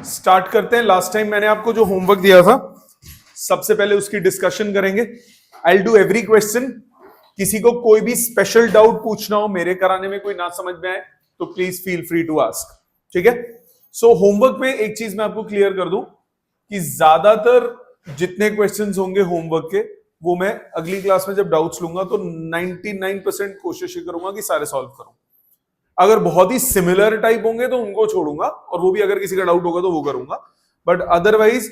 Start करते हैं। Last time मैंने आपको जो होमवर्क दिया था, सबसे पहले उसकी डिस्कशन करेंगे। I will do every question. किसी को कोई भी स्पेशल डाउट पूछना हो, मेरे कराने में कोई ना समझ में आए, तो please feel free to ask. ठीक है। सो होमवर्क में एक चीज मैं आपको क्लियर कर दूं कि ज्यादातर जितने क्वेश्चंस होंगे होमवर्क के, वो मैं अगली क्लास में जब डाउट्स लूंगा तो 99% कोशिश करूंगा कि सारे सॉल्व करूं। अगर बहुत ही सिमिलर टाइप होंगे तो उनको छोड़ूंगा, और वो भी अगर किसी का डाउट होगा तो वो करूंगा, बट अदरवाइज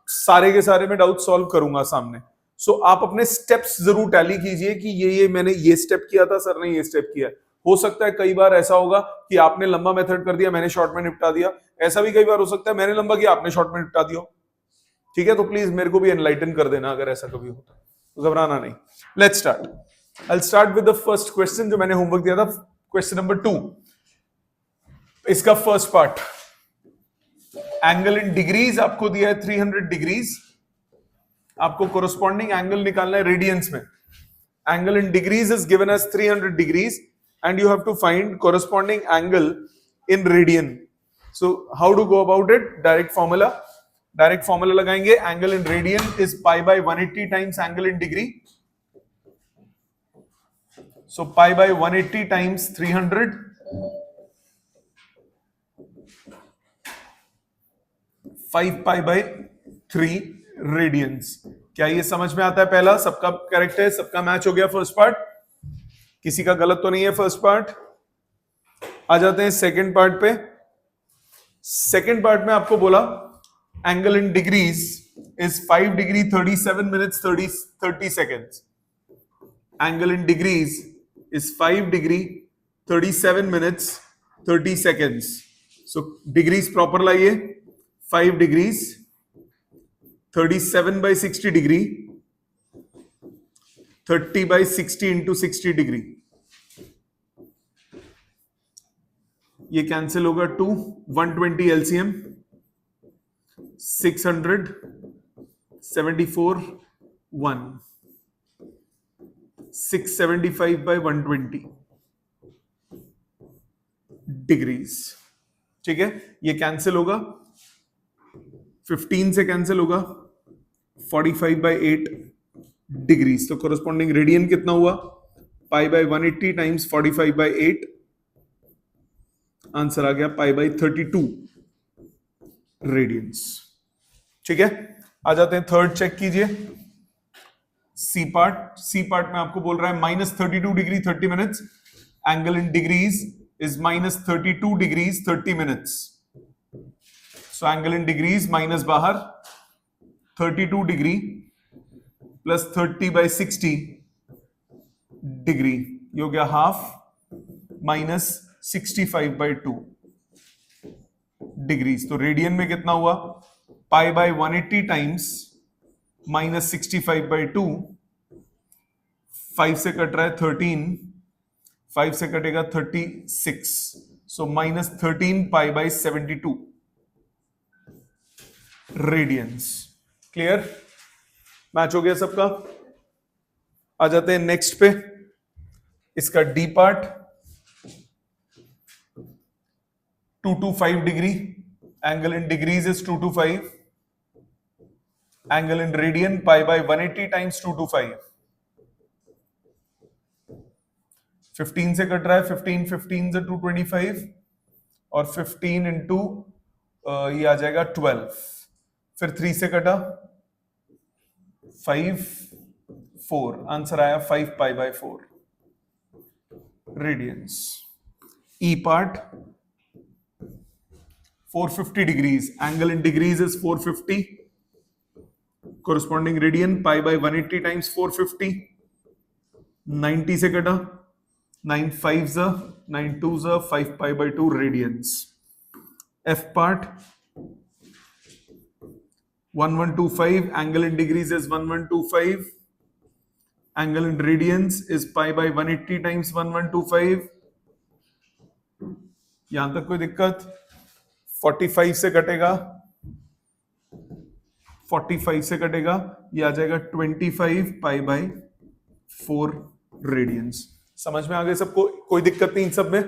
सारे के सारे मैं डाउट सॉल्व करूंगा सामने। सो आप अपने स्टेप्स जरूर टैली कीजिए कि ये मैंने ये स्टेप किया था, सर ने ये स्टेप किया। हो सकता है कई बार ऐसा होगा कि आपने लंबा मेथड कर दिया, मैंने शॉर्ट में निपटा दिया। ऐसा भी कई बार हो सकता है मैंने लंबा किया, आपने शॉर्ट में निपटा दिया। ठीक है, तो प्लीज मेरे को भी एनलाइटन कर देना अगर ऐसा कभी होता है, तो घबराना नहीं। Let's start. I will start with the first question जो मैंने होमवर्क दिया था, क्वेश्चन नंबर 2। इसका first part, angle in degrees आपको दिया है 300 डिग्रीज। आपको कोरोस्पॉन्डिंग एंगल निकालना है रेडियंस में। Angle in degrees is given as 300 degrees and you have to find corresponding angle in radian. So how to go about it? Direct formula लगाएंगे। Angle in radian is pi by 180 times angle in degree. So pi by 180 times 300, 5 pi by 3 radians. क्या ये समझ में आता है? पहला सबका correct है, सबका मैच हो गया। फर्स्ट पार्ट किसी का गलत तो नहीं है। फर्स्ट पार्ट आ जाते हैं सेकंड पार्ट पे। सेकंड पार्ट में आपको बोला angle in degrees is 5 degree 37 minutes 30 seconds. Angle in degrees is 5 degree 37 minutes 30 seconds. So degrees proper लाइए। 5 degrees 37 by 60 degree, 30 by 60 into 60 degree. ये कैंसिल होगा 2, 120 एलसीएम, 600, 74, 1, 675 by 120 डिग्रीज। ठीक है, ये कैंसिल होगा, 15 से कैंसिल होगा, 45 by 8 डिग्रीज। तो कोरोस्पॉन्डिंग रेडियन कितना हुआ? Pi by 180 times 45 by 8। Answer आ गया पाई बाय 32 रेडियंस। ठीक है, आ जाते हैं थर्ड। चेक कीजिए सी पार्ट में आपको बोल रहा है -32 degree 30 minutes. Angle in degrees is -32 degrees 30 minutes. So angle in degrees minus बाहर 32 डिग्री प्लस 30 by 60 डिग्री, ये हो गया हाफ, माइनस 65 by 2 डिग्रीज। तो रेडियन में कितना हुआ? Pi by 180 times minus 65 by 2। 5 से कट रहा है 13, 5 से कटेगा 36। So -13 pi by 72 radians. Clear? Match हो गया सबका। आ जाते हैं नेक्स्ट पे। इसका D part 225 degree. Angle in degrees is 225। Angle in radian pi by 180 times 225। 15 से कट रहा है 15, 15 से 225 और 15 इंटू ये आ जाएगा 12। फिर 3 से कटा 5, 4। आंसर आया 5 pi by 4 radians. E part 450 degrees. Angle in degrees is 450। Corresponding radian pi by 180 times 450। 90 से कटा 9 5 9 2 5 pi by 2 radians. F part 1125। Angle in degrees is 1125। Angle in radians is pi by 180 times 1125। यहां तक कोई दिक्कत? 45 से कटेगा, 45 से कटेगा, ये आ जाएगा 25 पाई बाय 4 रेडियंस। समझ में आ गए सबको? कोई दिक्कत नहीं इन सब में,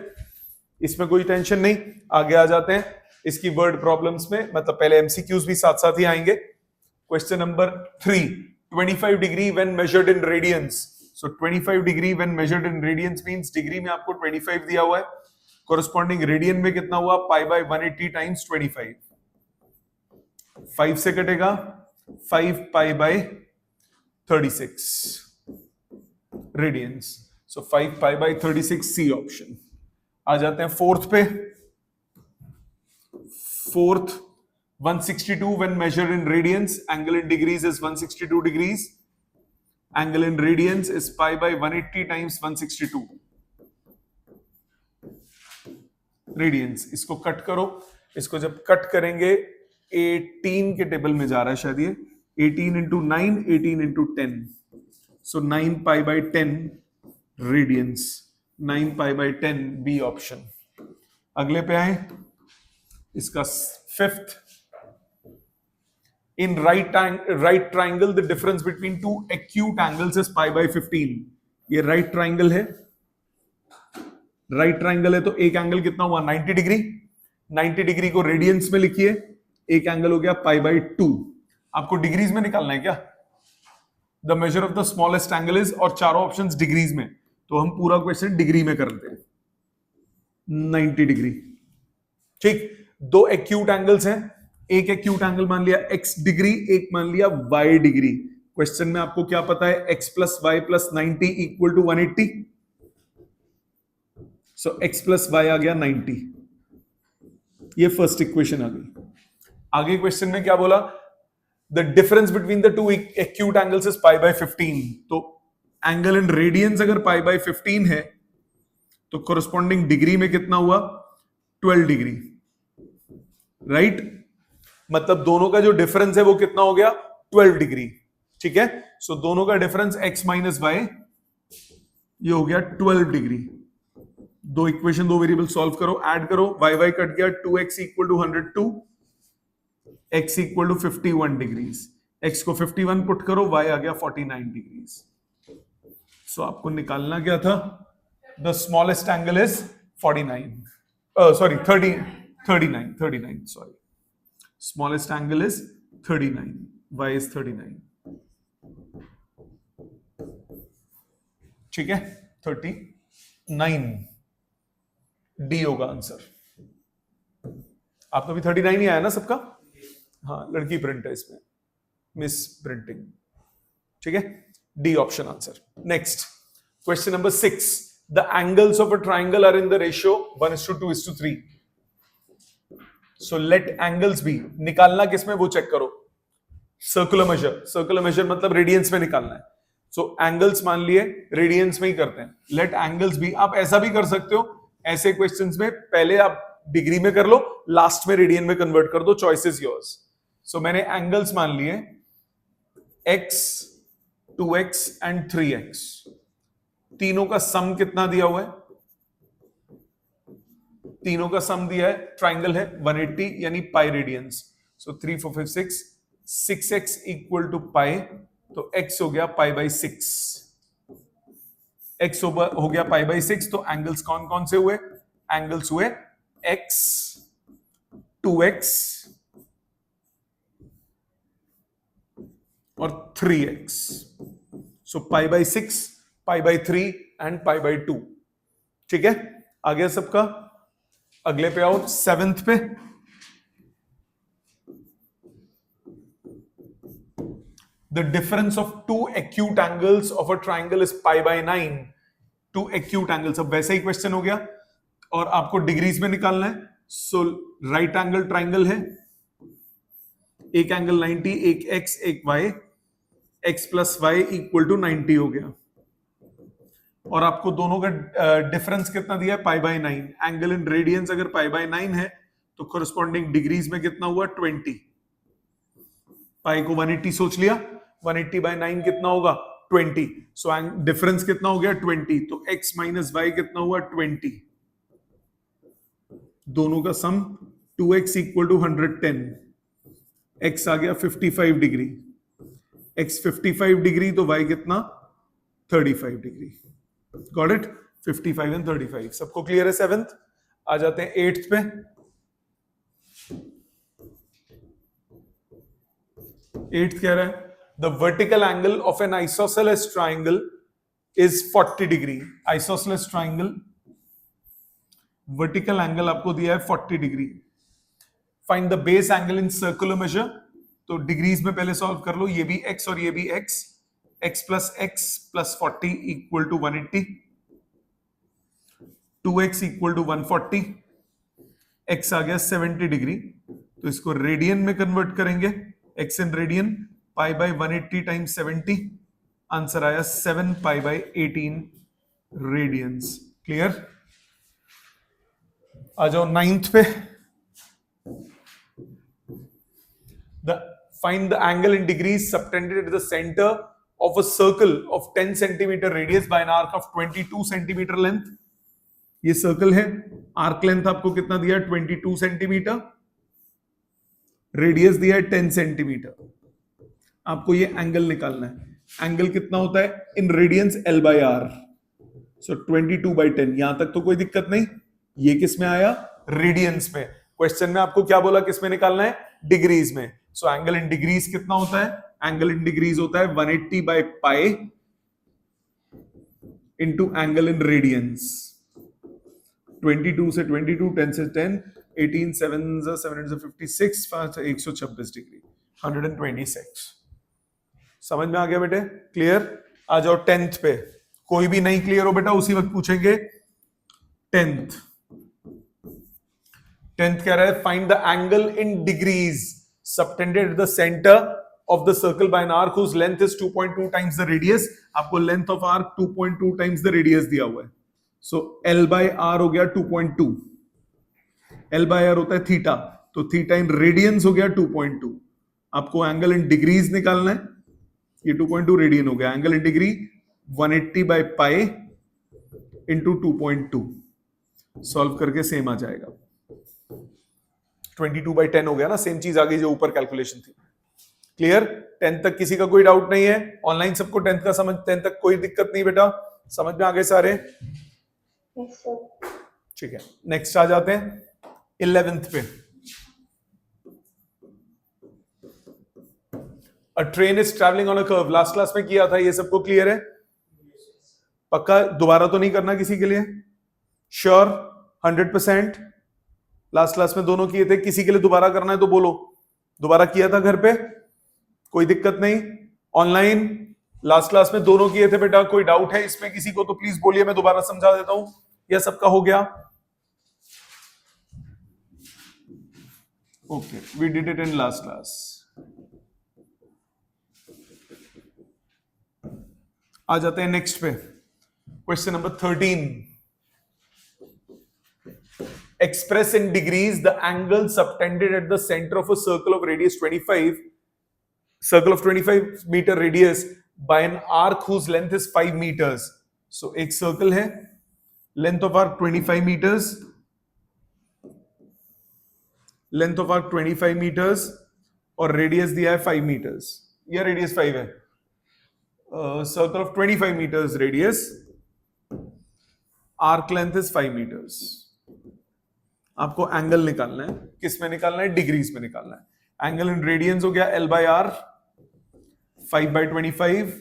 इसमें कोई टेंशन नहीं। आगे आ जाते हैं। इसकी वर्ड प्रॉब्लम्स में, मतलब पहले एमसीक्यूज भी साथ साथ ही आएंगे। Question number 3, 25 degree when measured in radiance. So 25 degree when measured in radiance means degree में आपको 25 दिया हुआ है, कोरस्पॉन्डिंग रेडियन में कितना हुआ, पाई बाय 180 टाइम्स 25, 5 से कटेगा 5 pi by 36 radians. So 5 pi by 36 C option. आ जाते हैं फोर्थ पे। Fourth, 162 when measured in radians, angle in degrees is 162 degrees, angle in radians is pi by 180 times 162 radians. इसको कट करो, इसको जब कट करेंगे 18 के टेबल में जा रहा है शायद ये, 18 into 9, 18 into 10, so 9 pi by 10 radians, 9 pi by 10 B option. अगले पे आए, इसका fifth, in right triangle the difference between two acute angles is pi by 15। ये right triangle है, right triangle है तो एक एंगल कितना हुआ 90 डिग्री, 90 डिग्री को रेडियंस में लिखिए, एक एंगल हो गया पाई बाई 2। आपको डिग्रीज में निकालना है क्या, the measure of the smallest angle is, और चारों ऑप्शंस डिग्रीज में, तो हम पूरा क्वेश्चन डिग्री में करते हैं, 90 डिग्री। ठीक, दो एक्यूट एंगल्स हैं, एक एक्यूट एंगल मान लिया x डिग्री, एक मान लिया y डिग्री। क्वेश्चन में आपको क्या पता है, x plus y plus 90 equal to 180, so x plus y आ गया 90। ये फर्स्ट इक्वेशन आ गई। आगे क्वेश्चन में क्या बोला, the difference between the two acute angles is pi bye 15। तो एंगल इन रेडियंस अगर पाई बाय 15 है तो कोरस्पॉन्डिंग डिग्री में कितना हुआ, 12 डिग्री, राइट। मतलब दोनों का जो डिफरेंस है वो कितना हो गया, 12 डिग्री। ठीक है, सो दोनों का डिफरेंस x माइनस वाई, ये हो गया 12 डिग्री। दो इक्वेशन, दो वेरिएबल सॉल्व करो, ऐड करो, y y कट गया, 2x equal to 102, x equal to 51 degrees, x को 51 पुट करो, y आ गया 49 डिग्रीज। सो आपको निकालना क्या था, the smallest angle is 49, sorry 39, sorry, smallest angle is 39, y is 39, ठीक है, 39 डी होगा आंसर। आपका भी 39 ही आया ना सबका, हाँ लड़की प्रिंट है इसमें, मिस प्रिंटिंग, ठीक है, D option answer. Next question number 6, the angles of a triangle are in the ratio 1:2:3। So let angles be, निकालना किसमें वो चेक करो, सर्कुलर मेजर, सर्कुलर मेजर मतलब रेडियंस में निकालना है। सो एंगल्स मान लिए रेडियंस में ही करते हैं, लेट एंगल्स बी। आप ऐसा भी कर सकते हो, ऐसे क्वेश्चंस में पहले आप डिग्री में कर लो, लास्ट में रेडियन में कन्वर्ट कर दो, चॉइस इज योर्स। सो मैंने एंगल्स मान लिए x, 2x एंड 3x, तीनों का सम कितना दिया हुआ है, तीनों का सम दिया है, ट्राइंगल है 180 यानी pi radians. So 3 4 5 6, 6x equal to pi, तो x हो गया पाई बाई 6, x हो गया पाई बाई 6। तो एंगल्स कौन कौन से हुए, एंगल्स हुए x, 2x और 3x। So pi by 6, pi by 3 and pi by 2। ठीक है, आ गया सबका। अगले पे आओ, 7th पे, the difference of two acute angles of a triangle is pi by 9। Two acute angles, अब वैसा ही क्वेश्चन हो गया और आपको डिग्रीज में निकालना है। सो राइट एंगल ट्राइंगल है, एक एंगल 90, एक x एक y, x plus y equal to 90 हो गया, और आपको दोनों का डिफरेंस कितना दिया है, पाई बाय 9। एंगल इन रेडियंस अगर पाई बाय 9 है तो कोरस्पॉन्डिंग डिग्रीज में कितना हुआ, 20। पाई को 180 सोच लिया, 180 बाय 9 कितना होगा, 20। सो डिफरेंस कितना हो गया, 20। तो x माइनस वाई कितना हुआ, 20। दोनों का सम 2x इक्वल टू 110, x आ गया 55 डिग्री, x 55 डिग्री तो y कितना, 35 डिग्री। Got it, 55 and 35। सबको क्लियर है। 7th आ जाते हैं 8th पे। 8th कह रहा है the vertical angle of an isosceles triangle is 40 degree. Isosceles triangle vertical angle आपको दिया है 40 degree. Find the base angle in circular measure. तो डिग्रीज में पहले सॉल्व कर लो, ये भी x और ये भी x, x plus 40 equal to 180, 2x equal to 140, x आ गया 70 डिग्री। तो इसको रेडियन में कन्वर्ट करेंगे, x in radian, pi by 180 times 70, answer आया 7 पाई बाई 18 रेडियंस। क्लियर? आ जाओ 9th पे। Find the angle in degrees subtended at the center of a circle of 10 centimeter radius by an arc of 22 centimeter length। ये circle है, arc length आपको कितना दिया है 22 centimetre, radius दिया है 10 सेंटीमीटर। आपको ये एंगल निकालना है। एंगल कितना होता है in radians L by R. So 22 by 10, यहां तक तो कोई दिक्कत नहीं। ये किस में आया? रेडियंस में। क्वेश्चन में आपको क्या बोला, किस में निकालना है? डिग्रीज में। सो एंगल इन डिग्रीज कितना होता है? एंगल इन डिग्रीज होता है 180 by pi into angle in radiance. 22 से 22, 10 से 10, 18, 7 से 56, 5 से 126 डिग्री, 126। समझ में आ गया बेटे? क्लियर? आ जाओ 10th पे। कोई भी नहीं क्लियर हो बेटा उसी वक्त पूछेंगे। 10th कह रहा है find the angle in degrees subtended at the center of the circle by an arc whose length is 2.2 times the radius। आपको length of arc 2.2 times the radius दिया हुआ है। So L by R हो गया 2.2, L by R होता है theta, तो theta in radiance हो गया 2.2। आपको एंगल इन डिग्रीज निकालना है, ये 2.2 रेडियन हो गया। Angle in degree 180 by pi into 2.2, solve करके सेम आ जाएगा। 22 बाई 10 हो गया ना, सेम चीज आ गई जो ऊपर कैलकुलेशन थी। क्लियर? 10th तक किसी का कोई डाउट नहीं है? ऑनलाइन सबको 10th का समझ, 10th तक कोई दिक्कत नहीं बेटा? समझ में आ गए सारे? ठीक है, नेक्स्ट आ जाते हैं 11th पे। अ train is travelling on a curve. Last class में किया था, ये सबको क्लियर है? पक्का दोबारा तो नहीं करना किसी के लिए? श्योर 100%? लास्ट क्लास में दोनों किए थे, किसी के लिए दोबारा करना है तो बोलो। दोबारा किया था घर पे, कोई दिक्कत नहीं। ऑनलाइन लास्ट क्लास में दोनों किए थे बेटा, कोई डाउट है इसमें किसी को तो प्लीज बोलिए, मैं दोबारा समझा देता हूं। या सबका हो गया? Okay, we did it in last class. आ जाते हैं नेक्स्ट पे, question number 13। Express in degrees the angle subtended at the center of a circle of radius 25, circle of 25 meter radius by an arc whose length is 5 meters। So एक circle है, length of arc 25 meters, length of arc 25 meters और radius दिया है 5 meters, या radius 5 है। Circle of 25 meters radius, arc length is 5 meters। आपको angle निकालना है, किस में निकालना है? डिग्रीज में निकालना है। एंगल इन रेडियंस हो गया L by R, 5 by 25,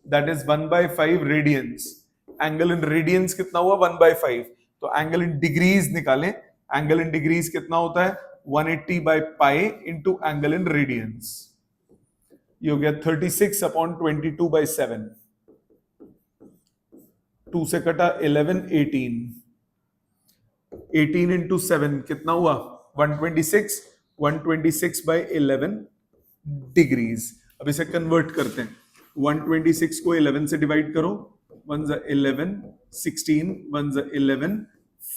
that is 1 by 5 radians. Angle in radians कितना हुआ? 1 बाई 5। तो एंगल इन डिग्रीज निकालें। एंगल इन डिग्रीज कितना होता है? 180 by pi into angle in radians. ये हो गया 36 अपॉन 22 बाई 7। 2 से कटा 11, 18 इंटू 7 कितना हुआ? 126, 126 बाई 11 डिग्रीज। अब इसे कन्वर्ट करते हैं। 126 को 11 से डिवाइड करो, 1 जा 11, 16, 1 जा 11,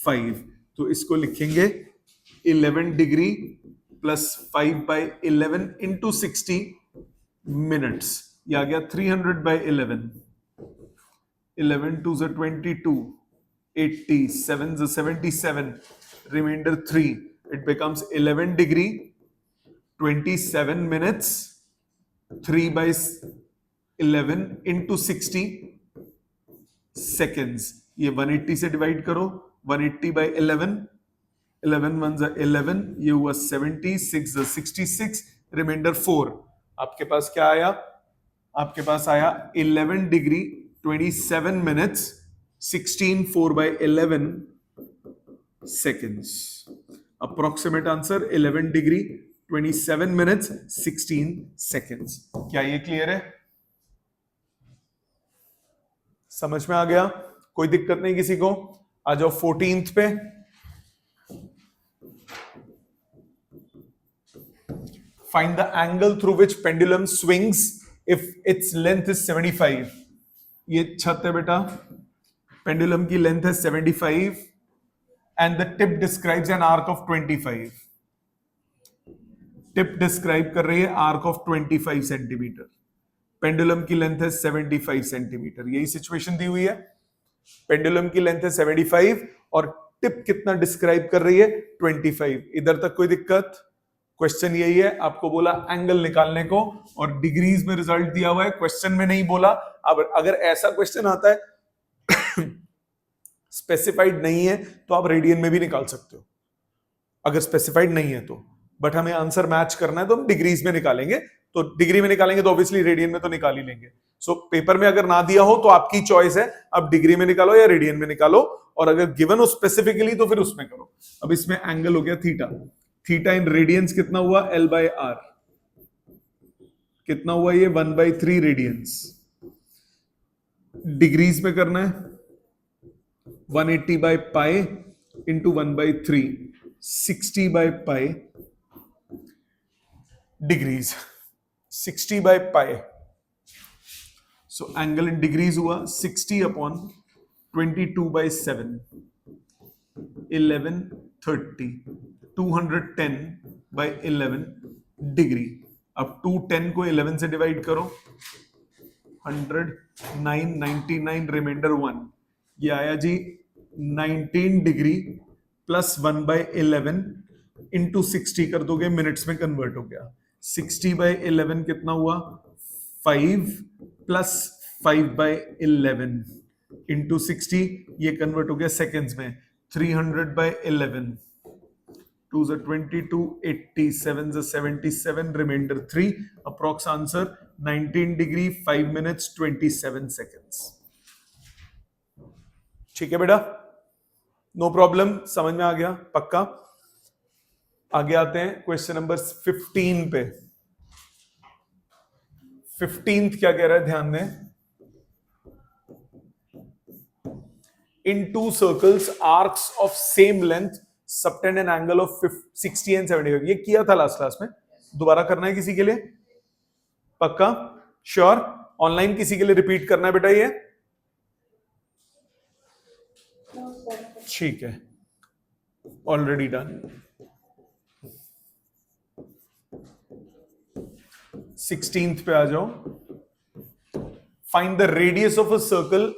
5। तो इसको लिखेंगे 11 degree plus 5 by 11 into 60 minutes. ये आ गया 300 बाई 11। 11 2 जा 22, 80, 7 is 77, remainder 3, it becomes 11 degree, 27 minutes, 3 by 11 into 60 seconds। ये 180 से डिवाइड करो, 180 by 11, 11 1 is 11, ये हुआ 70, 6 is 66, remainder 4, आपके पास क्या आया? आपके पास आया 11 degree 27 minutes 16 4/11 seconds. Approximate answer 11 degree 27 minutes 16 seconds. क्या ये क्लियर है? समझ में आ गया? कोई दिक्कत नहीं किसी को? आ जाओ 14th पे. Find the angle through which pendulum swings if its length is 75. ये छत है बेटा, पेंडुलम की लेंथ है 75 and the tip describes an arc of 25. Tip describe कर रही है आर्क ऑफ 25 सेंटीमीटर. पेंडुलम की लेंथ है 75 सेंटीमीटर. यही सिचुएशन दी हुई है. पेंडुलम की लेंथ है 75 और टिप कितना डिस्क्राइब कर रही है? 25. इधर तक कोई दिक्कत? क्वेश्चन यही है, आपको बोला एंगल निकालने को और डिग्रीज में रिजल्ट दिया हुआ है, क्वेश्चन में नहीं बोला. अब अगर ऐसा क्वेश्चन आता है स्पेसिफाइड नहीं है तो आप रेडियन में भी निकाल सकते हो, अगर स्पेसिफाइड नहीं है तो. बट हमें आंसर मैच करना है तो हम डिग्रीज में निकालेंगे. तो डिग्री में निकालेंगे तो ऑब्वियसली रेडियन में तो निकाल ही लेंगे. सो पेपर में अगर ना दिया हो तो आपकी चॉइस है, अब डिग्री में निकालो या रेडियन में निकालो, और अगर गिवन हो स्पेसिफिकली तो फिर उसमें करो. अब इसमें एंगल हो गया थीटा. थीटा इन रेडियंस कितना हुआ? L/R. कितना हुआ ये? 1/3 रेडियंस. डिग्रीज में करना है 180/पाई इंटू 1/3 60/पाई डिग्रीज. 60/पाई. सो एंगल इन डिग्रीज हुआ 60/22/7 1130 210/11 डिग्री. अब 210 को 11 से डिवाइड करो, 100 9 99 रिमाइंडर 1. ये आया जी 19 डिग्री प्लस 1/11 इंटू 60 कर दोगे, मिनट्स में कन्वर्ट हो गया. 60/11 कितना हुआ? 5 प्लस 5/11 इंटू 60, ये कन्वर्ट हो गया सेकेंड्स में. 300/11 2 is 22 80 7 is 77 remainder 3. Approx answer 19 degree 5 minutes 27 seconds. ठीक है बेटा, नो प्रॉब्लम, समझ में आ गया? पक्का. आगे आते हैं क्वेश्चन नंबर 15 पे. 15th क्या कह रहा है? ध्यान दें. In two circles, arcs of same length subtend an angle of 60 and 75. ये किया था लास्ट क्लास में, दोबारा करना है किसी के लिए? पक्का? श्योर? ऑनलाइन किसी के लिए रिपीट करना है बेटा ये? ठीक है, ऑलरेडी डन. 16th पे आ जाओ. Find the radius of a circle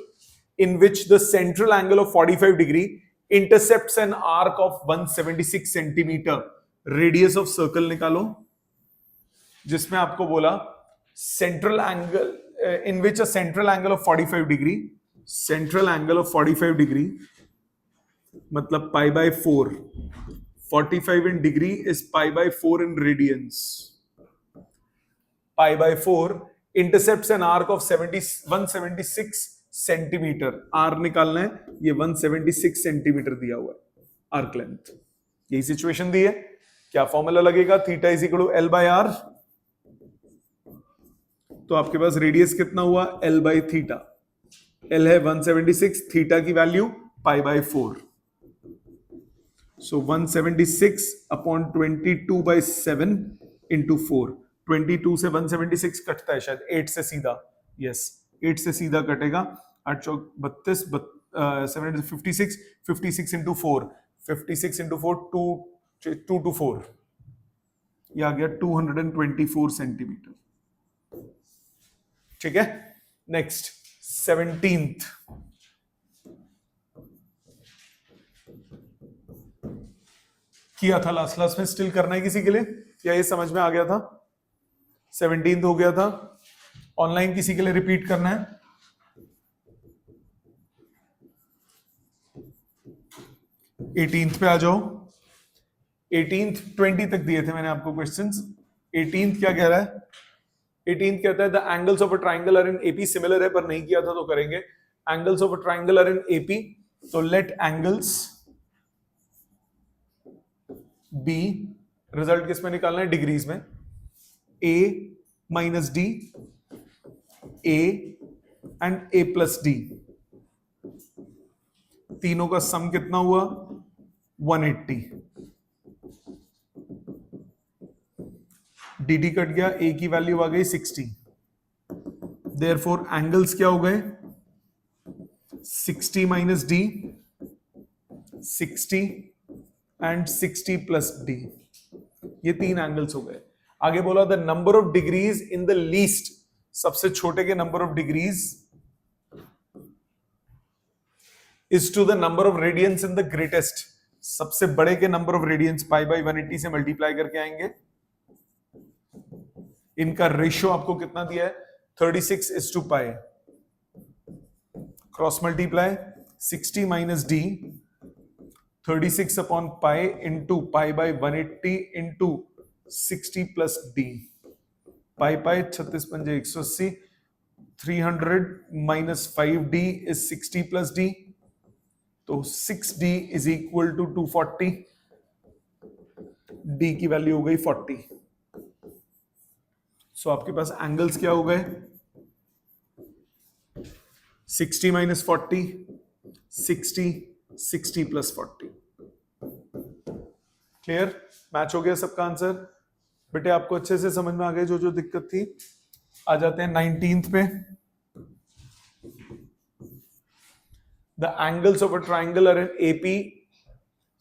in which the central angle of 45 degree intercepts an arc of 176 centimeter. Radius of circle निकालो जिसमें आपको बोला central angle in which a central angle of 45 degree, central angle of 45 degree मतलब pi/4. 45 in degree is pi/4 in radians. pi/4 intercepts an arc of 176 centimetre. R निकालना है, ये 176 centimetre दिया हुआ है आर्क लेंथ. यही सिचुएशन दी है. क्या फॉर्मूला लगेगा? Theta is equal to L/R. तो आपके पास रेडियस कितना हुआ? L/थीटा. L है 176, थीटा की वैल्यू pi/4. सो 176/22/7 इंटू 4. 22 से 176 कटता है शायद, 8 से सीधा. यस, 8 से सीधा कटेगा. 8 चौक 32, 56 56 इंटू 4 56 इंटू 4 2 to 4. ये आ गया 224 सेंटीमीटर. ठीक है. Next 17th. किया था लास्ट क्लास में, स्टिल करना है किसी के लिए या ये समझ में आ गया था? 17th हो गया था. ऑनलाइन किसी के लिए रिपीट करना है? एटीन्थ पे आ जाओ. 18th 20 तक दिए थे मैंने आपको क्वेश्चंस. 18th क्या कह रहा है? 18th कहता है the angles of a triangle are in AP, similar है पर नहीं किया था तो करेंगे। Angles of a triangle are in AP, तो लेट एंगल्स बी, रिजल्ट किस में निकालना है, डिग्रीज में, A minus D, A and A plus D, तीनों का सम कितना हुआ 180, डी डी कट गया, ए की वैल्यू आ गई 60, देयरफॉर एंगल्स क्या हो गए 60 minus D, 60 and 60 plus D, ये तीन एंगल्स हो गए। आगे बोला the number of degrees in the least, सबसे छोटे के number of degrees is to the number of radians in the greatest, सबसे बड़े के number of radians pi by 180 से मल्टीप्लाई करके आएंगे। इनका रेशियो आपको कितना दिया है 36 is to pi, cross multiply 60 minus D, 36 upon pi into pi by 180 into 60 plus D, pi pi 36 पंजे 180, 300 minus 5d is 60 plus D, तो 6d is equal to 240, d की वैल्यू हो गई 40। सो आपके पास एंगल्स क्या हो गए 60 माइनस 40, 60, 60 प्लस 40। क्लियर, मैच हो गया सबका आंसर। बेटे आपको अच्छे से समझ में आ गए जो जो दिक्कत थी। आ जाते हैं 19th पे। The angles of a triangle are in AP.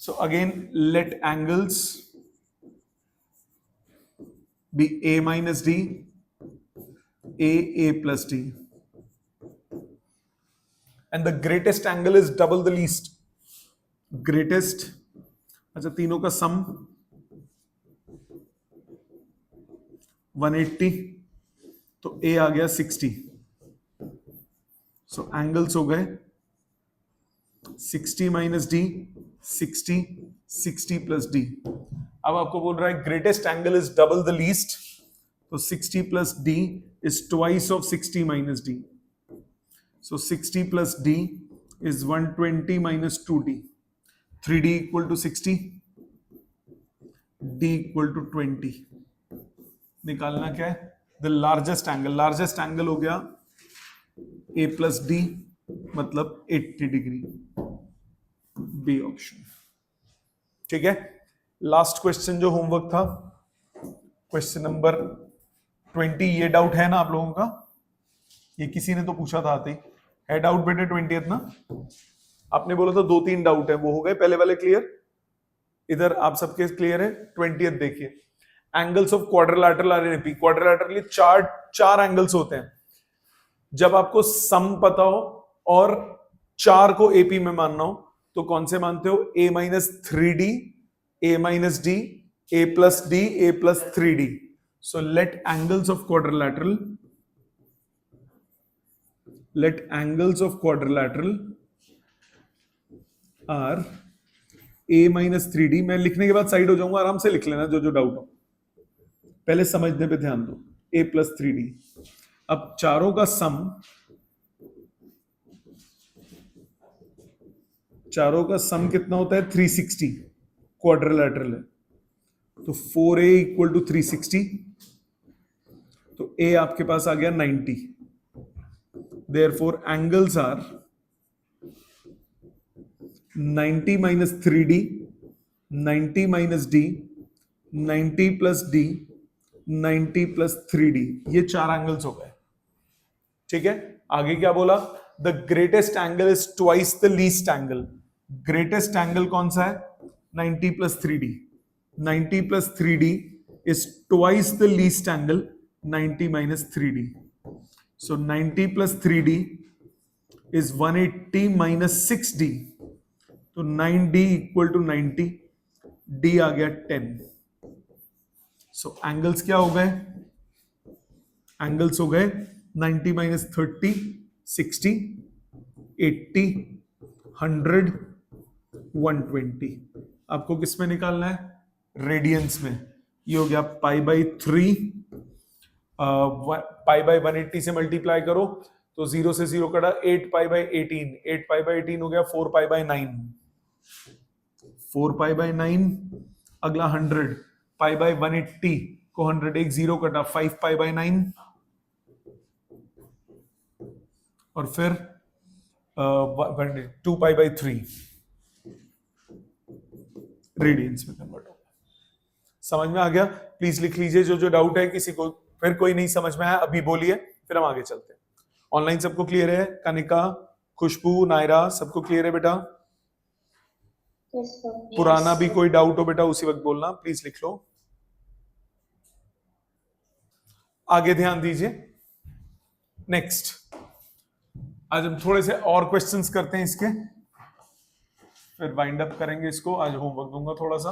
So again, let angles be A minus D, A plus D. And the greatest angle is double the least. Greatest, अच्छा तीनों का सम 180, तो A आ गया 60. So angles हो गए 60 minus D, 60, 60 plus D. अब आपको बोल रहा है greatest angle is double the least, तो 60 plus D is twice of 60 minus D, so 60 plus D is 120 minus 2d, 3d equal to 60, d equal to 20। निकालना क्या है the largest angle, largest angle हो गया a प्लस डी मतलब 80 degree, B option. ठीक है, last question जो homework था क्वेश्चन नंबर 20, ये डाउट है ना आप लोगों का, ये किसी ने तो पूछा था आते ही, है डाउट बेटे 20th ना, आपने बोला था 2-3 डाउट है, वो हो गए पहले वाले क्लियर, इधर आप सबके क्लियर है। 20th देखिए, angles of quadrilateral are in AP, quadrilateral चार एंगल्स होते हैं, जब आपको सम पता हो और 4 को एपी में मानना हो तो कौन से मानते हो, a minus 3d, a minus d, a plus d, a plus 3d। So let angles of quadrilateral, let angles of quadrilateral are a minus 3d। मैं लिखने के बाद साइड हो जाऊंगा, आराम से लिख लेना जो जो डाउट हो, पहले समझने पे ध्यान दो, a प्लस 3d। अब चारों का सम, चारों का सम कितना होता है 360, क्वाड्रिलैटरल है तो 4a इक्वल टू 360, तो a आपके पास आ गया 90। Therefore, angles are 90 minus 3d, 90 minus d, 90 plus d, 90 plus 3d, ये 4 एंगल्स हो गए। ठीक है, आगे क्या बोला, the greatest angle is twice the least angle. Greatest angle कौन सा है 90 plus 3d, 90 plus 3d is twice the least angle 90 minus 3d. So 90 plus 3d is 180 minus 6d. तो 9d equal to 90, d आ गया 10. So angles क्या हो गए, angles हो गए 90 minus 30, 60, 80, 100, 120। आपको किस में निकालना है, रेडियंस में। ये हो गया पाई बाई 3 पाई बाय 180 से मल्टीप्लाई करो तो 0 से 0 कटा 8 पाई बाय 18, 8 पाई बाय 18 हो गया 4 पाई बाय 9, 4 पाई बाय 9, अगला 100 पाई बाय 180 को 100 एक 0 कटा 5 पाई बाय 9 और फिर 2 पाई बाय 3 रेडियंस में कन्वर्ट होगा। समझ में आ गया? प्लीज लिख लीजिए जो डाउट है किसी को, फिर कोई नहीं समझ में आया अभी बोलिए, फिर हम आगे चलते हैं। ऑनलाइन सबको क्लियर है? कनिका, खुशबू, नायरा, सबको क्लियर है बेटा? पुराना भी कोई डाउट हो बेटा उसी वक्त बोलना, प्लीज लिख लो। आगे ध्यान दीजिए। नेक्स्ट, आज हम थोड़े से और क्वेश्चंस करते हैं इसके, फिर वाइंड अप करेंगे इसको। आज होमवर्क दूंगा थोड़ा सा।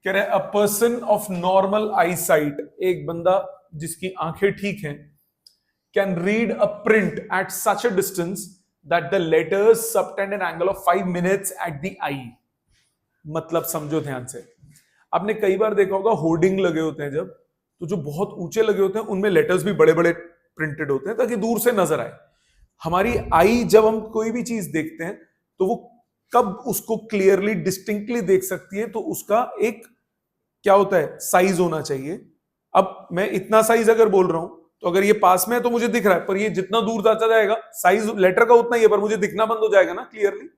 कह रहे a person of normal eye sight, एक बंदा जिसकी आंखें ठीक हैं, can read a print at such a distance that the letters subtend an angle of 5 minutes at the eye. मतलब समझो ध्यान से, आपने कई बार देखा होगा होर्डिंग लगे होते हैं जब, तो जो बहुत ऊंचे लगे होते हैं उनमें लेटर्स भी बड़े बड़े प्रिंटेड होते हैं ताकि दूर से नजर आए। हमारी आई जब हम कोई भी चीज देखते हैं तो वो कब उसको क्लियरली डिस्टिंक्टली देख सकती है, तो उसका एक क्या होता है, साइज होना चाहिए। अब मैं इतना साइज अगर बोल रहा हूं तो अगर ये पास में है तो मुझे दिख रहा है, पर ये जितना दूर जाता जाएगा साइज लेटर का उतना ही है, पर मुझे दिखना बंद हो जाएगा ना क्लियरली,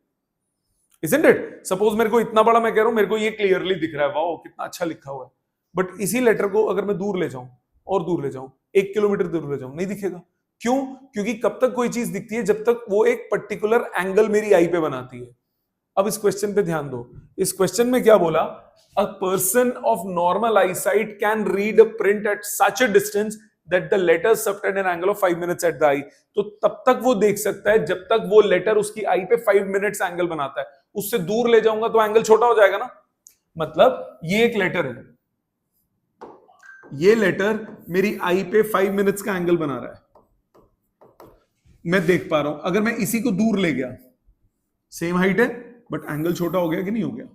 इजंट इट? सपोज मेरे को इतना बड़ा मैं कह रहा हूं मेरे को ये क्लियरली दिख रहा है, वाओ कितना अच्छा लिखा हुआ है, बट इसी लेटर को अगर मैं दूर ले जाऊं और दूर ले जाऊं, 1 किलोमीटर दूर ले जाऊं, नहीं दिखेगा। क्यों? क्योंकि कब तक कोई चीज दिखती है जब तक वो एक पर्टिकुलर एंगल मेरी आई पे बनाती है। अब इस क्वेश्चन पे ध्यान दो, इस क्वेश्चन में क्या बोला, a person of normal eye sight can read a print at such a distance that the letter subtend an angle of 5 minutes at the eye. तो तब तक वो देख सकता है जब तक वो लेटर उसकी आई पे 5 मिनट्स एंगल बनाता है। उससे दूर ले जाऊंगा तो एंगल छोटा हो जाएगा ना। मतलब ये एक लेटर है, ये लेटर मेरी आई पे 5 मिनट्स का एंगल बना रहा है, मैं देख पा रहा हूं। अगर मैं इसी को दूर ले गया, सेम हाइट है बट एंगल छोटा हो गया कि नहीं हो गया?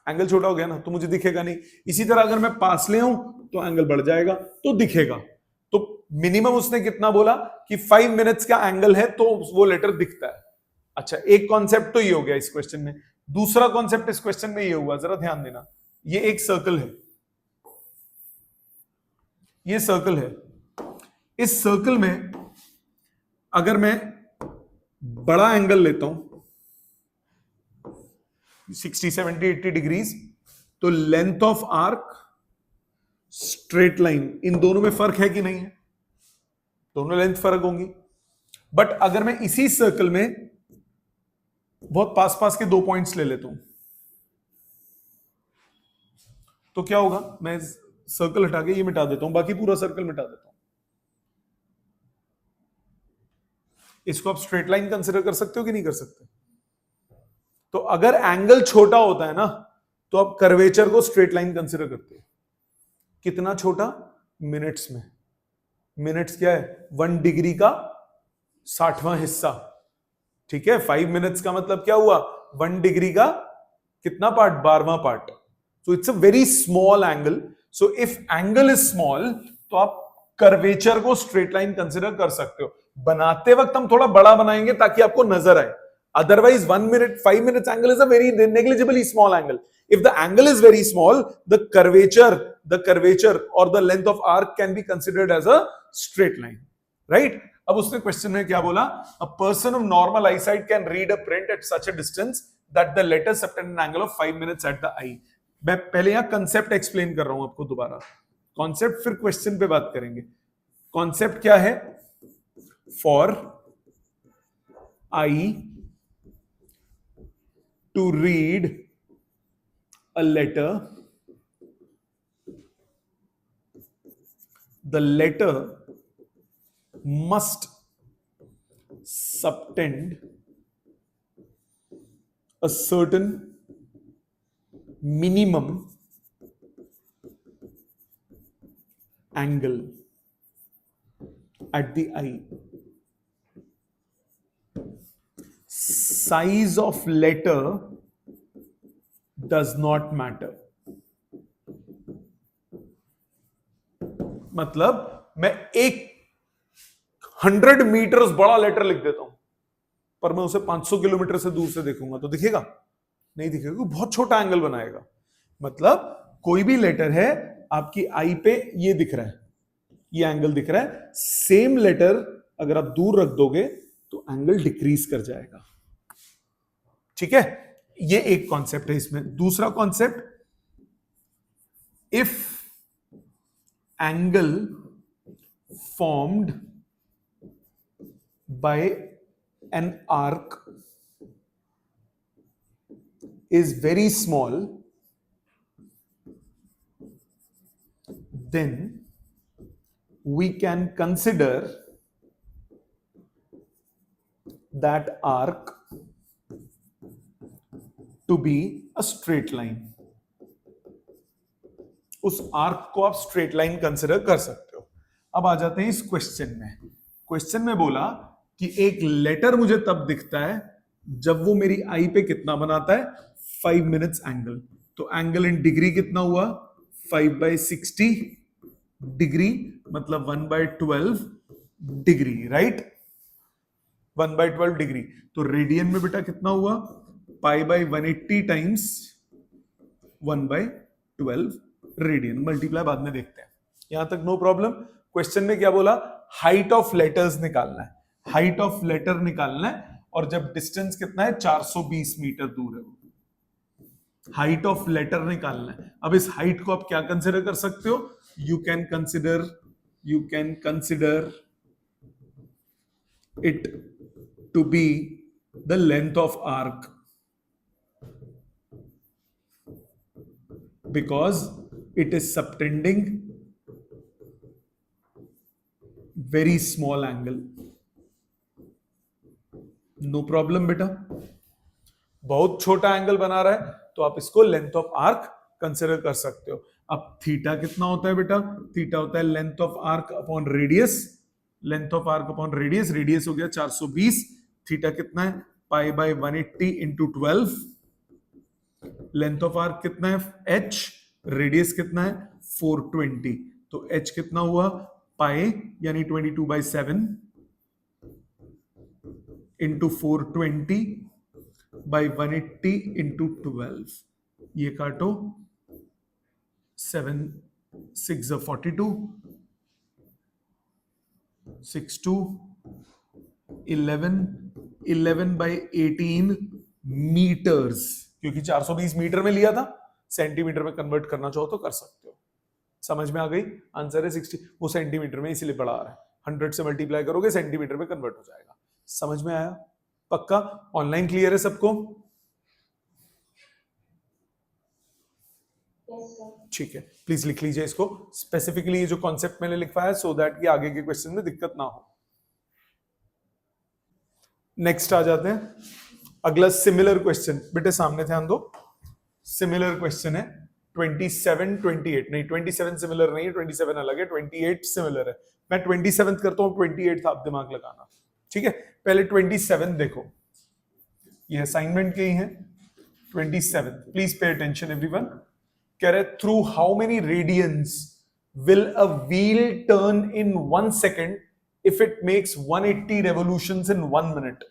एंगल छोटा हो गया ना, तो मुझे दिखेगा नहीं। इसी तरह अगर मैं पास ले आऊं तो एंगल बढ़ जाएगा तो दिखेगा। तो मिनिमम उसने कितना बोला कि 5 मिनट्स का एंगल है तो वो लेटर दिखता है। अच्छा, एक कॉन्सेप्ट तो ये हो गया इस क्वेश्चन में। दूसरा कॉन्सेप्ट इस क्वेश्चन में ये हुआ, जरा ध्यान देना। ये एक सर्कल है, ये सर्कल है। इस सर्कल में अगर मैं बड़ा एंगल लेता हूं 60, 70, 80 डिग्रीज, तो length of arc, straight line, इन दोनों में फर्क है कि नहीं है? दोनों लेंथ फर्क होंगी। बट अगर मैं इसी सर्कल में बहुत पास पास के 2 पॉइंट्स ले लेता हूं तो क्या होगा, मैं सर्कल हटा के ये मिटा देता हूं, बाकी पूरा सर्कल मिटा देता हूं। इसको आप स्ट्रेट लाइन कंसिडर कर सकते हो कि नहीं कर सकते? तो अगर एंगल छोटा होता है ना तो आप कर्वेचर को स्ट्रेट लाइन कंसिडर करते हो। कितना छोटा? मिनट्स में। मिनट्स क्या है? 1 डिग्री का 60वां हिस्सा। ठीक है, 5 मिनट्स का मतलब क्या हुआ? 1 डिग्री का कितना पार्ट? 12वां part. So it's a very small angle. So if angle is small तो आप कर्वेचर को स्ट्रेट लाइन कंसिडर कर सकते हो। बनाते वक्त हम थोड़ा बड़ा बनाएंगे ताकि आपको नजर आए। Otherwise, 1 minute, 5 minutes angle is a very negligibly small angle. If the angle is very small, the curvature or the length of arc can be considered as a straight line, right? अब उसने question में क्या बोला? A person of normal eyesight can read a print at such a distance that the letters subtend an angle of 5 minutes at the eye. मैं पहले यहां concept explain कर रहा हूं आपको दोबारा, कॉन्सेप्ट फिर क्वेश्चन पे बात करेंगे। कॉन्सेप्ट क्या है? For I to read a letter, the letter must subtend a certain minimum angle at the eye. Size of letter does not matter. मतलब मैं एक 100 मीटर्स बड़ा लेटर लिख देता हूं, पर मैं उसे 500 किलोमीटर से दूर से देखूंगा तो दिखेगा? नहीं दिखेगा, बहुत छोटा एंगल बनाएगा। मतलब कोई भी लेटर है, आपकी आई पे ये दिख रहा है, ये एंगल दिख रहा है, सेम लेटर अगर आप दूर रख दोगे तो एंगल डिक्रीज कर जाएगा। ठीक है, ये एक कॉन्सेप्ट है इसमें। दूसरा concept, if angle formed by an arc is very small, then we can consider that arc to be a straight line. उस आर्क को आप स्ट्रेट लाइन कंसिडर कर सकते हो। अब आ जाते हैं इस क्वेश्चन में। क्वेश्चन में बोला कि एक लेटर मुझे तब दिखता है जब वो मेरी आई पे कितना बनाता है, 5 मिनट्स एंगल। तो एंगल इन डिग्री कितना हुआ, 5/60 डिग्री, मतलब 1/12 डिग्री, राइट? 1/12 डिग्री। तो रेडियन में बेटा कितना हुआ, π/180 टाइम्स 1/12 रेडियन। मल्टीप्लाई बाद में देखते हैं, यहां तक नो प्रॉब्लम। क्वेश्चन में क्या बोला, हाइट ऑफ लेटर्स निकालना है, हाइट ऑफ लेटर निकालना है, और जब डिस्टेंस कितना है, 420 मीटर दूर है, हाइट ऑफ लेटर निकालना है। अब इस हाइट को आप क्या कंसिडर कर सकते हो, you can consider it to be the length of arc, because it is subtending very small angle. No problem बेटा, बहुत छोटा एंगल बना रहा है तो आप इसको लेंथ ऑफ आर्क कंसिडर कर सकते हो। अब थीटा कितना होता है बेटा, थीटा होता है length of arc upon radius, length of arc upon radius, radius हो गया 420, थीटा कितना है, π/180 इंटू 12, लेंथ ऑफ आर्क कितना है h, रेडियस कितना है 420, तो h कितना हुआ, पाई यानी 22/7 इंटू 420/180 इंटू 12, ये काटो, 7 6 42, 6 2 11/18 मीटर्स, क्योंकि 420 मीटर में लिया था, सेंटीमीटर में कन्वर्ट करना चाहो तो कर सकते हो। समझ में आ गई? आंसर है 60, वो सेंटीमीटर में इसीलिए पढ़ा रहा है, 100 से मल्टीप्लाई करोगे सेंटीमीटर में कन्वर्ट हो जाएगा। समझ में आया? पक्का? ऑनलाइन क्लियर है सबको? ठीक है, प्लीज लिख लीजिए इसको स्पेसिफिकली, ये जो कॉन्सेप्ट मैंने लिखा है, सो दैट कि आगे के क्वेश्चन में दिक्कत ना हो। नेक्स्ट आ जाते हैं, अगला सिमिलर क्वेश्चन, बेटे सामने ध्यान दो। सिमिलर क्वेश्चन है 27 28, नहीं 27 सिमिलर नहीं है, 27 अलग है, 28 सिमिलर है। मैं 27 करता हूं, 28 आप दिमाग लगाना, ठीक है? पहले 27 देखो, ये असाइनमेंट के ही है। 27, प्लीज पे अटेंशन एवरीवन। कह रहे through how many radians will a wheel turn in 1 second if it makes 180 revolutions in 1 minute.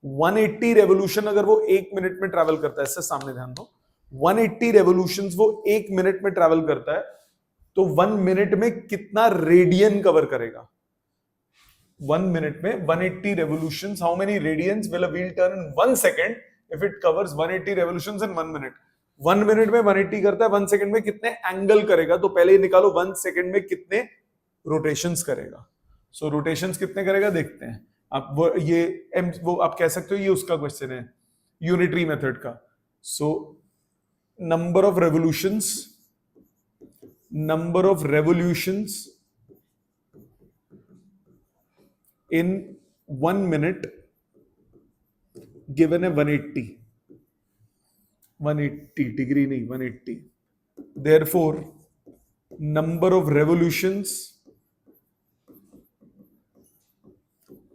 180 revolution अगर वो 1 मिनट में ट्रैवल करता है, इससे सामने ध्यान दो, 180 रेवोल्यूशंस वो 1 मिनट में ट्रैवल करता है, तो 1 मिनट में कितना रेडियन कवर करेगा? 1 मिनट में 180 revolutions, how many radians will a wheel turn in 1 second if it covers 180 revolutions in 1 minute? 1 minute में 180 करता है, 1 सेकंड में कितने एंगल करेगा? तो पहले निकालो 1 सेकंड में कितने रोटेशंस करेगा। सो रोटेशंस कितने करेगा देखते हैं। आप वो आप कह सकते हो ये उसका क्वेश्चन है यूनिटरी मेथड का। So number of revolutions in 1 minute given a 180 degree नहीं 180, therefore number of revolutions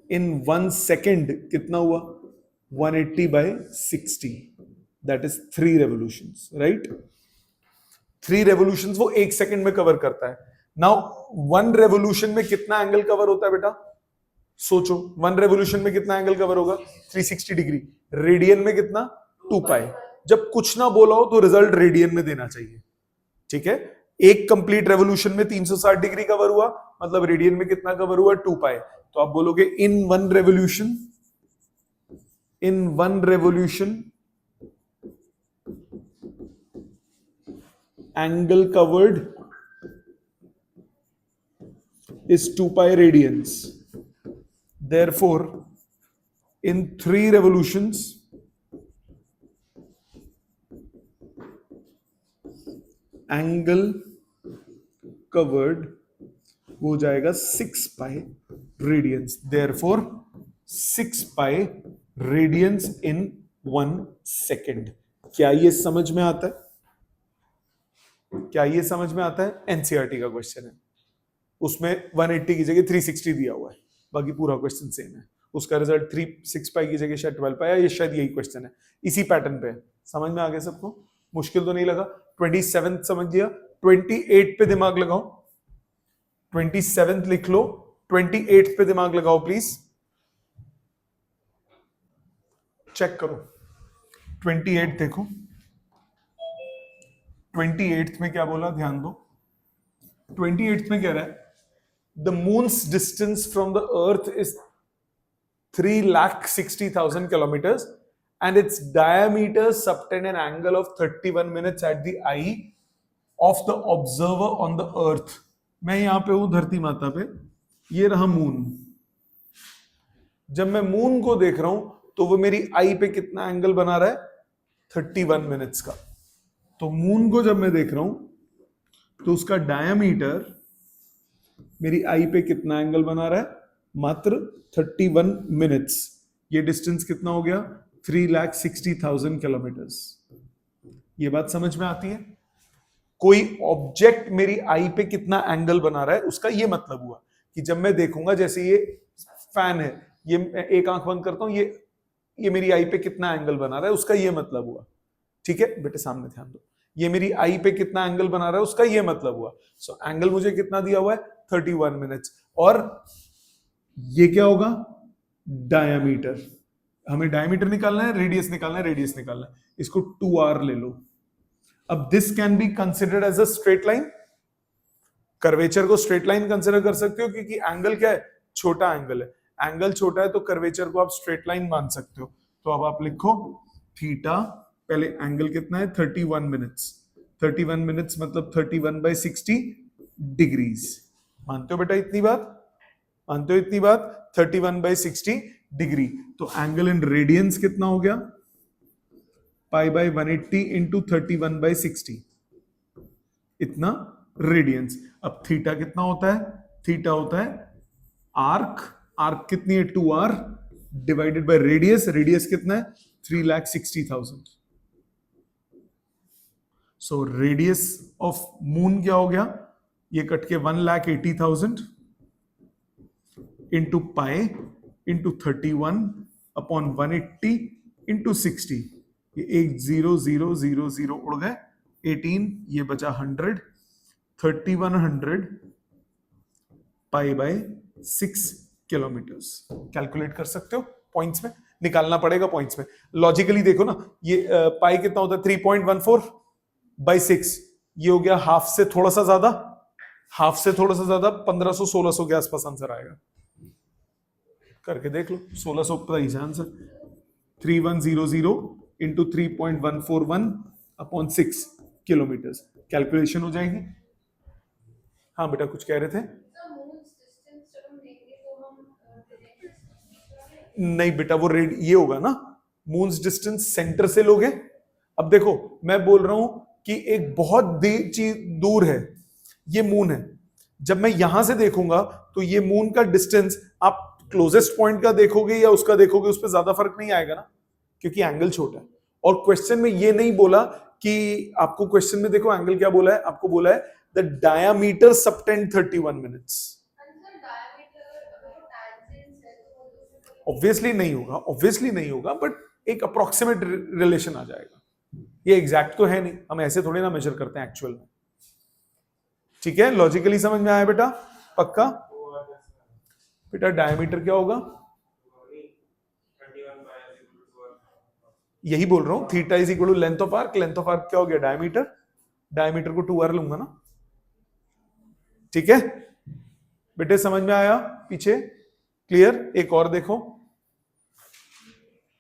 in 1 second कितना हुआ? 180/60, that is 3 revolutions, right? 3 revolutions वो 1 सेकंड में कवर करता है। नाउ 1 रेवोल्यूशन में कितना एंगल कवर होता है बेटा? सोचो 1 रेवोल्यूशन में कितना एंगल कवर होगा? 360 डिग्री। रेडियन में कितना? 2 पाई। जब कुछ ना बोला हो तो रिजल्ट रेडियन में देना चाहिए, ठीक है। एक कंप्लीट रेवोल्यूशन में 360 डिग्री कवर हुआ, मतलब रेडियन में कितना कवर हुआ? 2 पाई। तो आप बोलोगे in one revolution angle covered is 2 pi radians. Therefore, in 3 revolutions, angle covered हो जाएगा 6 pi radians. Therefore, 6 pi radians in 1 second. क्या ये समझ में आता है? क्या ये समझ में आता है? एनसीईआरटी का क्वेश्चन है, उसमें 180 की जगह 360 दिया हुआ है, बाकी पूरा क्वेश्चन सेम है। उसका रिजल्ट 6 पाई की जगह शायद 12 पाई, ये शायद यही क्वेश्चन है, इसी पैटर्न पे। समझ में आ गया सबको? मुश्किल तो नहीं लगा? 27 समझ लिया। 28 पे दिमाग लगाओ, 27 लिख लो, 28 पे दिमाग लगाओ प्लीज, चेक करो। 28 देखो, 28 में क्या बोला, ध्यान दो। 28 में कह रहा है the moon's distance from the earth is 3,60,000 kilometers and its diameter subtend an angle of 31 minutes at the eye of the observer on the earth. मैं यहां पे हूं धरती माता पे, ये रहा मून। जब मैं मून को देख रहा हूं तो वो मेरी आई पे कितना एंगल बना रहा है? 31 मिनट्स का। तो मून को जब मैं देख रहा हूं तो उसका डायमीटर मेरी आई पे कितना एंगल बना रहा है? मात्र 31 मिनट्स। ये डिस्टेंस कितना हो गया? 3,60,000 किलोमीटर्स। ये बात समझ में आती है? कोई ऑब्जेक्ट मेरी आई पे कितना एंगल बना रहा है, उसका ये मतलब हुआ कि जब मैं देखूंगा, जैसे ये फैन है, ये एक आंख बंद करता हूं, ये मेरी आई पे कितना एंगल बना रहा है, उसका ये मतलब हुआ। ठीक है बेटे, सामने ध्यान दो। ये मेरी आई पे कितना एंगल बना रहा है, उसका ये मतलब हुआ। सो एंगल मुझे कितना दिया हुआ है? 31 मिनट्स। और ये क्या होगा? डायमीटर। हमें डायमीटर निकालना है, रेडियस निकालना है, रेडियस निकालना है। इसको 2r ले लो। अब this can be considered as a straight line. Curvature को स्ट्रेट लाइन कंसिडर कर सकते हो, क्योंकि एंगल क्या है? छोटा एंगल है। एंगल छोटा है तो कर्वेचर को आप स्ट्रेट लाइन मान सकते हो। तो अब आप लिखो थीटा, पहले एंगल कितना है? 31 मिनट्स। 31 मिनट्स मतलब 31/60 डिग्रीज। मानते हो बेटा इतनी बात? मानते हो इतनी बात? 31/60 डिग्री। तो एंगल इन रेडियंस कितना हो गया? π/180 इंटू 31/60, इतना रेडियंस। अब थीटा कितना होता है? थीटा होता है आर्क। आर्क कितनी है? 2r divided by radius. Radius कितना है? 3,60,000। सो रेडियस ऑफ मून क्या हो गया? ये कट के 1,80,000 into pi into 31 upon 180 into 60। ये एक 0 0 0 0 उड़ गए, 18, ये बचा 100, 3100 π/6 किलोमीटर्स। कैलकुलेट कर सकते हो, पॉइंट्स में निकालना पड़ेगा। पॉइंट्स में लॉजिकली देखो ना, ये पाई कितना होता है? 3.14/6। ये हो गया हाफ से थोड़ा सा ज्यादा, हाफ से थोड़ा सा ज्यादा, 1500-1600 के आसपास आंसर आएगा। करके देख लो, 1600 पता ही answer. 3100 into 3.141 upon 6 kilometres. Calculation हो जाएगी। हाँ बेटा, कुछ कह रहे थे? नहीं बेटा, वो ये होगा ना, मून्स डिस्टेंस सेंटर से लोगे। अब देखो, मैं बोल रहा हूं कि एक बहुत दूर है, ये मून है। जब मैं यहां से देखूंगा तो ये मून का डिस्टेंस, आप क्लोजेस्ट पॉइंट का देखोगे या उसका देखोगे, उस पर ज्यादा फर्क नहीं आएगा ना, क्योंकि एंगल छोटा है। और क्वेश्चन में ये नहीं बोला कि आपको, क्वेश्चन में देखो एंगल क्या बोला है, आपको बोला है the diameter subtend 31 minutes. Obviously नहीं होगा, ऑब्वियसली नहीं होगा, बट एक अप्रोक्सीमेट रिलेशन आ जाएगा। ये एग्जैक्ट तो है नहीं, हम ऐसे थोड़ी ना मेजर करते हैं एक्चुअल में। ठीक है, लॉजिकली समझ में आया बेटा? पक्का बेटा? डायमीटर क्या होगा? यही बोल रहा हूं, theta is equal to length of arc. Length of arc क्या हो गया? डायमीटर। डायमीटर को 2r लूंगा ना, ठीक है बेटे? समझ में आया पीछे? क्लियर? एक और देखो,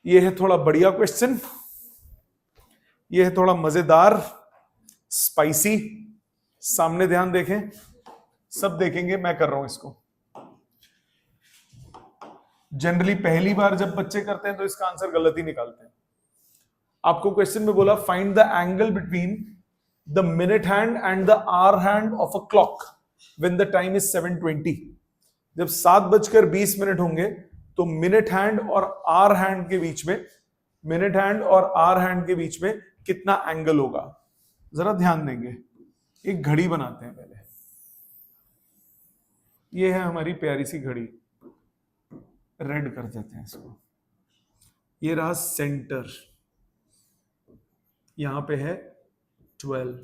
ये है थोड़ा बढ़िया क्वेश्चन, ये है थोड़ा मजेदार, स्पाइसी। सामने ध्यान देखें, सब देखेंगे, मैं कर रहा हूं इसको। जनरली पहली बार जब बच्चे करते हैं तो इसका आंसर गलत ही निकालते हैं। आपको क्वेश्चन में बोला find the angle between the minute hand and the hour hand of a clock when the time is 7:20। जब 7:20 होंगे तो मिनट हैंड और आवर हैंड के बीच में, मिनट हैंड और आवर हैंड के बीच में कितना एंगल होगा? जरा ध्यान देंगे। एक घड़ी बनाते हैं पहले। ये है हमारी प्यारी सी घड़ी, रेड कर देते हैं इसको। ये रहा सेंटर, यहां पे है 12,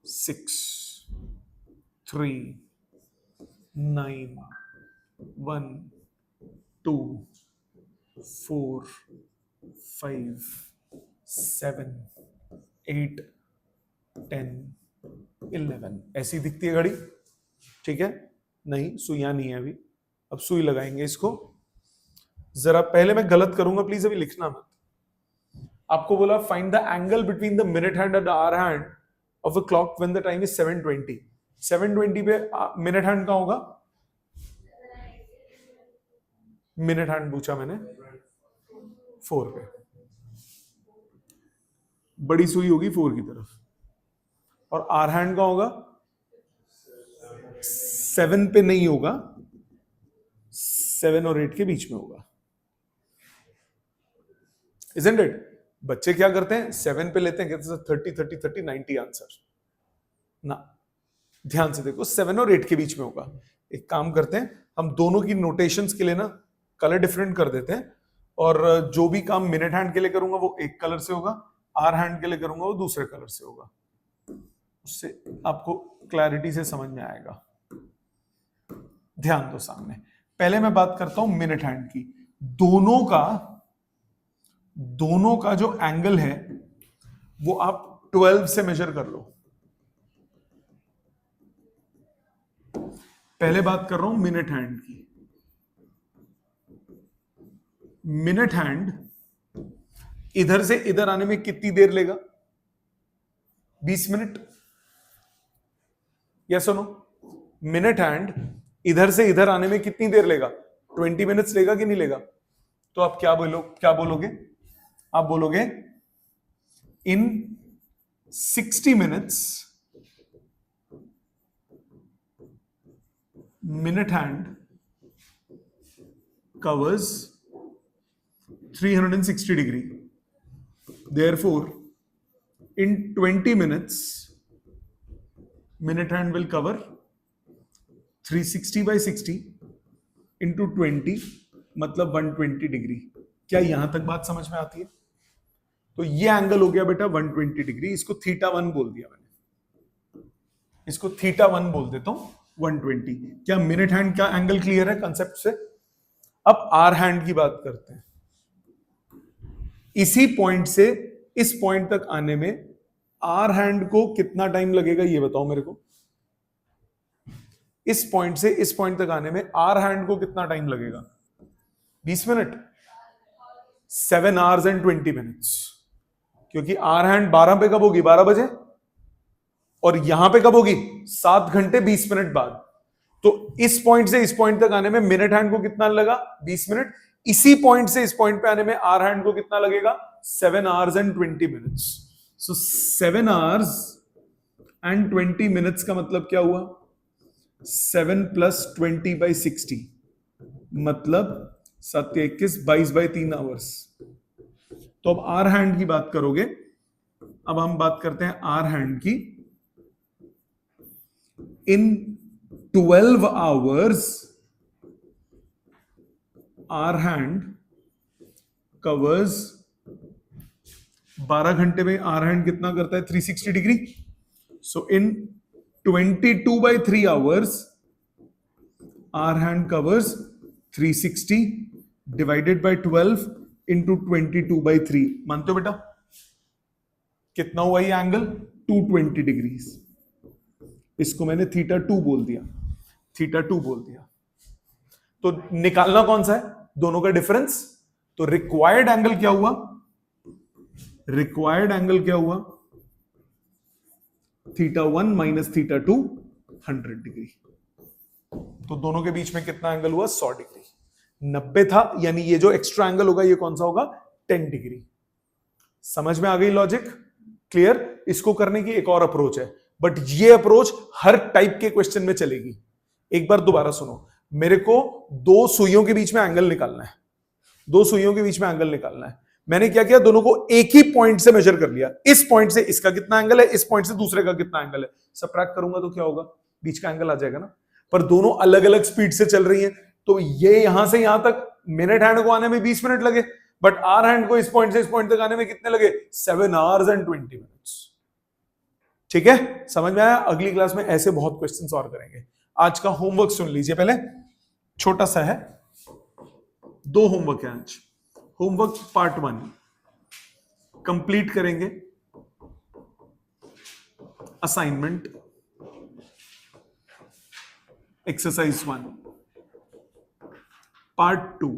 6, 3, 9, 1, 2, 4, 5, 7, 8, 10, 11। ऐसी दिखती है घड़ी, ठीक है? नहीं, सुइयां नहीं है अभी, अब सुई लगाएंगे इसको। जरा पहले मैं गलत करूंगा, प्लीज अभी लिखना मत। आपको बोला find the angle between the minute hand and the hour hand of a clock when the time is 7:20। 7:20 पे मिनट हैंड कहां होगा? मिनट हैंड पूछा मैंने, 4 पे। बड़ी सुई होगी 4 की तरफ, और आर हैंड का होगा 7 पे नहीं होगा, 7 और 8 के बीच में होगा। Isn't it? बच्चे क्या करते हैं? 7 पे लेते हैं, कहते हैं 30, 30, 30, 90 आंसर ना। ध्यान से देखो, 7 और 8 के बीच में होगा। एक काम करते हैं, हम दोनों की नोटेशंस के लिए ना कलर डिफरेंट कर देते हैं, और जो भी काम मिनट हैंड के लिए करूंगा वो एक कलर से होगा, आर हैंड के लिए करूंगा वो दूसरे कलर से होगा। उससे आपको क्लैरिटी से समझ में आएगा। ध्यान दो सामने। पहले मैं बात करता हूं मिनट हैंड की। दोनों का जो एंगल है वो आप 12 से मेजर कर लो। पहले बात कर रहा हूं मिनट हैंड की। मिनट हैंड इधर से इधर आने में कितनी देर लेगा? 20 मिनट। यस और नो? मिनट हैंड इधर से इधर आने में कितनी देर लेगा? 20 मिनट्स लेगा कि नहीं लेगा? तो आप क्या बोलोगे? आप बोलोगे इन 60 minutes minute hand covers 360 degree. Therefore, in 20 minutes, minute hand will cover 360 by 60 into 20, मतलब 120 डिग्री। क्या यहां तक बात समझ में आती है? तो ये एंगल हो गया बेटा 120 डिग्री। इसको θ1 बोल दिया मैंने, इसको θ1 बोल देता हूं 120। क्या मिनट हैंड का एंगल क्लियर है कंसेप्ट से? अब आर हैंड की बात करते हैं। इसी पॉइंट से इस पॉइंट तक आने में आर हैंड को कितना टाइम लगेगा ये बताओ मेरे को। इस पॉइंट से इस पॉइंट तक आने में आर हैंड को कितना टाइम लगेगा? 20 मिनट। 7 hours and 20 minutes। क्योंकि आर हैंड 12 पे कब होगी? 12 बजे। और यहां पे कब होगी? 7 घंटे 20 मिनट बाद। तो इस पॉइंट से इस पॉइंट तक आने में मिनट हैंड को कितना लगा? 20 मिनट। इसी पॉइंट से इस पॉइंट पे आने में आर हैंड को कितना लगेगा? 7 hours and 20 minutes। So 7 hours and 20 minutes का मतलब क्या हुआ? 7 + 20 by 60, मतलब 7 × 21, 22 by 3 hours। तो अब आर हैंड की बात करोगे। अब हम बात करते हैं आर हैंड की। इन 12 hours आर हैंड कवर्स 12 घंटे में आर हैंड कितना करता है? 360 degree. So in 22/3 hours, our hand covers 360 divided by 12 into 22/3. मानते हो बेटा? कितना हुआ ये एंगल? 220 डिग्रीज। इसको मैंने θ2 बोल दिया, θ2 बोल दिया। तो निकालना कौन सा है? दोनों का डिफरेंस। तो रिक्वायर्ड एंगल क्या हुआ? रिक्वायर्ड एंगल क्या हुआ? θ1 माइनस θ2 100 डिग्री। तो दोनों के बीच में कितना एंगल हुआ? 100 डिग्री। 90 था, यानी ये जो एक्स्ट्रा एंगल होगा ये कौन सा होगा? 10 डिग्री। समझ में आ गई लॉजिक? क्लियर? इसको करने की एक और अप्रोच है, बट ये अप्रोच हर टाइप के क्वेश्चन में चलेगी। एक बार दोबारा सुनो, मेरे को दो सुइयों के बीच में एंगल निकालना है, दो सुइयों के बीच में एंगल निकालना है। मैंने क्या किया? दोनों को एक ही पॉइंट से मेजर कर लिया। इस पॉइंट से इसका कितना एंगल है, इस पॉइंट से दूसरे का कितना एंगल है, सबट्रैक्ट करूंगा तो क्या होगा? बीच का एंगल आ जाएगा ना। पर दोनों अलग अलग स्पीड से चल रही हैं, तो ये यहां से यहां तक मिनट हैंड को आने में 20 मिनट लगे, बट आर हैंड को इस पॉइंट से इस पॉइंट तक आने में कितने लगे? 7 hours and 20 minutes। ठीक है, समझ में आया? अगली क्लास में ऐसे बहुत क्वेश्चंस और करेंगे। आज का होमवर्क सुन लीजिए पहले, छोटा सा है, 2 होमवर्क है आज। होमवर्क पार्ट 1 कंप्लीट करेंगे असाइनमेंट एक्सरसाइज 1। पार्ट 2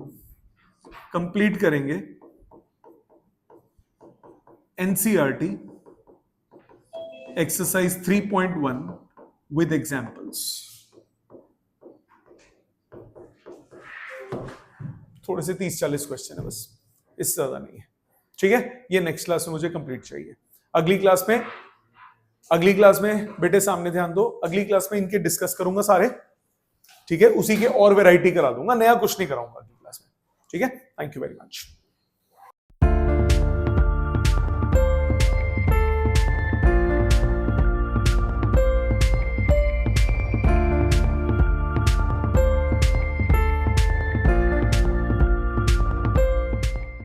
कंप्लीट करेंगे एनसीईआरटी एक्सरसाइज 3.1 विद एग्जांपल्स। थोड़े से 30-40 क्वेश्चन है बस, इससे ज्यादा नहीं है। ठीक है, ये नेक्स्ट क्लास में मुझे कंप्लीट चाहिए। अगली क्लास में बेटे सामने ध्यान दो, अगली क्लास में इनके डिस्कस करूंगा सारे। ठीक है, उसी के और वैरायटी करा दूंगा, नया कुछ नहीं कराऊंगा अगली क्लास में। ठीक है, थैंक यू वेरी मच।